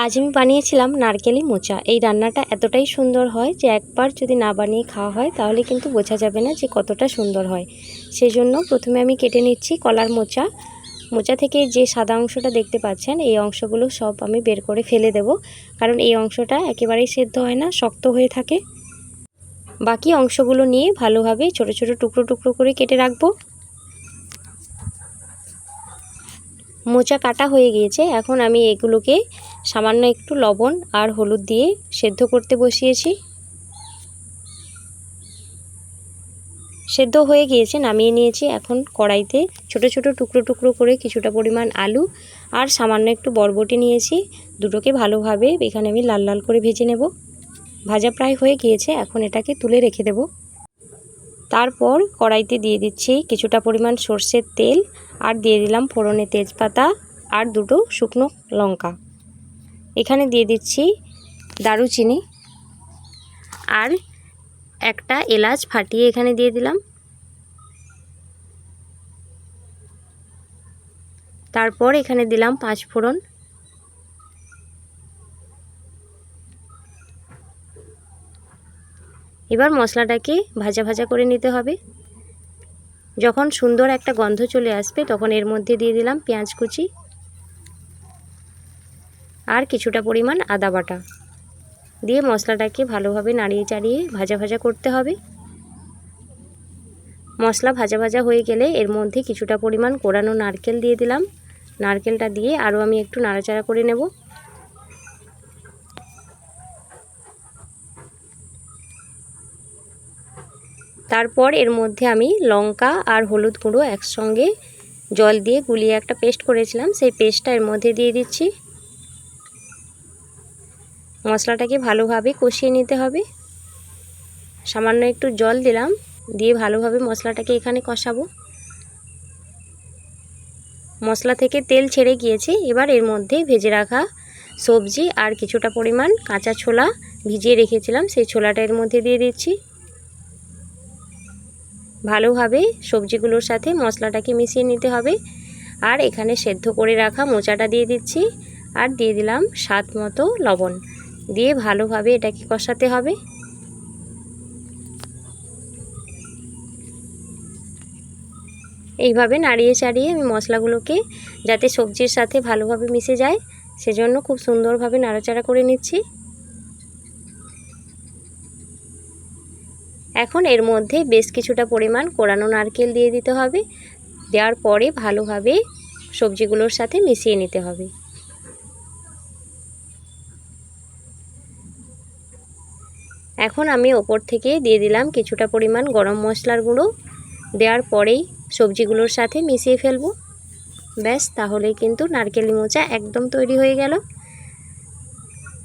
আজ আমি বানিয়েছিলাম নারকেলি মোচা। এই রান্নাটা এতটাই সুন্দর হয় যে একবার যদি না বানিয়ে খাওয়া হয় তাহলে কিন্তু বোঝা যাবে না যে কতটা সুন্দর হয়। সেজন্য প্রথমে আমি কেটে নিচ্ছি কলার মোচা। মোচা থেকে যে সাদা অংশটা দেখতে পাচ্ছেন এই অংশগুলো সব আমি বের করে ফেলে দেব, কারণ এই অংশটা একেবারেই সেদ্ধ হয় না, শক্ত হয়ে থাকে। বাকি অংশগুলো নিয়ে ভালোভাবে ছোট ছোট টুকরো টুকরো করে কেটে রাখবো। মোচা কাটা হয়ে গিয়েছে। এখন আমি এগুলোকে সামান্য একটু লবণ আর হলুদ দিয়ে সেদ্ধ করতে বসিয়েছি। সেদ্ধ হয়ে গিয়েছে, নামিয়ে নিয়েছি। এখন কড়াইতে ছোট ছোট টুকরো টুকরো করে কিছুটা পরিমাণ আলু আর সামান্য একটু বরবটি নিয়েছি। দুটোকে ভালোভাবে এখানে আমি লাল লাল করে ভেজে নেব। ভাজা প্রায় হয়ে গিয়েছে, এখন এটাকে তুলে রেখে দেব। তারপর কড়াইতে দিয়ে দিচ্ছি কিছুটা পরিমাণ সর্ষের তেল আর দিয়ে দিলাম ফোড়নে তেজপাতা আর দুটো শুকনো লঙ্কা। এখানে দিয়ে দিচ্ছি দারুচিনি আর একটা এলাচ ফাটিয়ে এখানে দিয়ে দিলাম। তারপর এখানে দিলাম 5 ফোড়ন। এবার মশলাটাকে ভাজা ভাজা করে নিতে হবে। যখন সুন্দর একটা গন্ধ চলে আসবে তখন এর মধ্যে দিয়ে দিলাম পেঁয়াজ কুচি আর কিছুটা পরিমাণ আদা বাটা দিয়ে মশলাটাকে ভালোভাবে নাড়িয়ে চাড়িয়ে ভাজা ভাজা করতে হবে। মশলা ভাজা ভাজা হয়ে গেলে এর মধ্যে কিছুটা পরিমাণ কোরানো নারকেল দিয়ে দিলাম। নারকেলটা দিয়ে আরও আমি একটু নাড়াচাড়া করে নেব। তারপর এর মধ্যে আমি লঙ্কা আর হলুদ গুঁড়ো একসঙ্গে জল দিয়ে গুলিয়ে একটা পেস্ট করেছিলাম, সেই পেস্টটা এর মধ্যে দিয়ে দিচ্ছি। মশলাটাকে ভালোভাবে কষিয়ে নিতে হবে। সামান্য একটু জল দিলাম, দিয়ে ভালোভাবে মশলাটাকে এখানে কষাবো। মশলা থেকে তেল ছেড়ে গিয়েছে। এবার এর মধ্যে ভেজে রাখা সবজি আর কিছুটা পরিমাণ কাঁচা ছোলা ভিজিয়ে রেখেছিলাম, সেই ছোলাটা এর মধ্যে দিয়ে দিচ্ছি। ভালোভাবে সবজিগুলোর সাথে মশলাটাকে মিশিয়ে নিতে হবে। আর এখানে সেদ্ধ করে রাখা মোচাটা দিয়ে দিচ্ছি আর দিয়ে দিলাম স্বাদ মতো লবণ, দিয়ে ভালোভাবে এটাকে কষাতে হবে। এইভাবে নাড়িয়ে চাড়িয়ে আমি মশলাগুলোকে যাতে সবজির সাথে ভালোভাবে মিশে যায় সেজন্য খুব সুন্দরভাবে নাড়াচাড়া করে নিচ্ছি। এখন এর মধ্যে বেশ কিছুটা পরিমাণ কোরানো নারকেল দিয়ে দিতে হবে। দেওয়ার পরে ভালোভাবে সবজিগুলোর সাথে মিশিয়ে নিতে হবে। এখন আমি ওপর থেকে দিয়ে দিলাম কিছুটা পরিমাণ গরম মশলার গুঁড়ো। দেওয়ার পরেই সবজিগুলোর সাথে মিশিয়ে ফেলবো। ব্যাস, তাহলেই কিন্তু নারকেলি মোচা একদম তৈরি হয়ে গেল।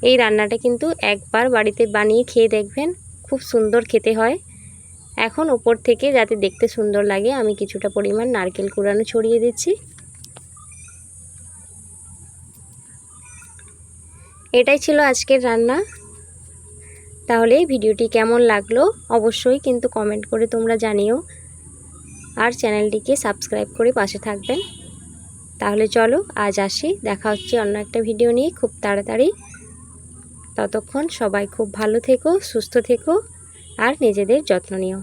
এই রান্নাটা কিন্তু একবার বাড়িতে বানিয়ে খেয়ে দেখবেন, খুব সুন্দর খেতে হয়। এখন ওপর থেকে যাতে দেখতে সুন্দর লাগে আমি কিছুটা পরিমাণ নারকেল কুড়ানো ছড়িয়ে দিচ্ছি। এটাই ছিল আজকের রান্না। তাহলে ভিডিওটি কেমন লাগলো অবশ্যই কিন্তু কমেন্ট করে তোমরা জানিও, আর চ্যানেলটিকে সাবস্ক্রাইব করে পাশে থাকবেন। তাহলে চলো আজ আসি, দেখা হচ্ছে অন্য একটা ভিডিও নিয়ে খুব তাড়াতাড়ি। ততক্ষণ সবাই খুব ভালো থেকো, সুস্থ থেকো আর নিজেদের যত্ন নিও।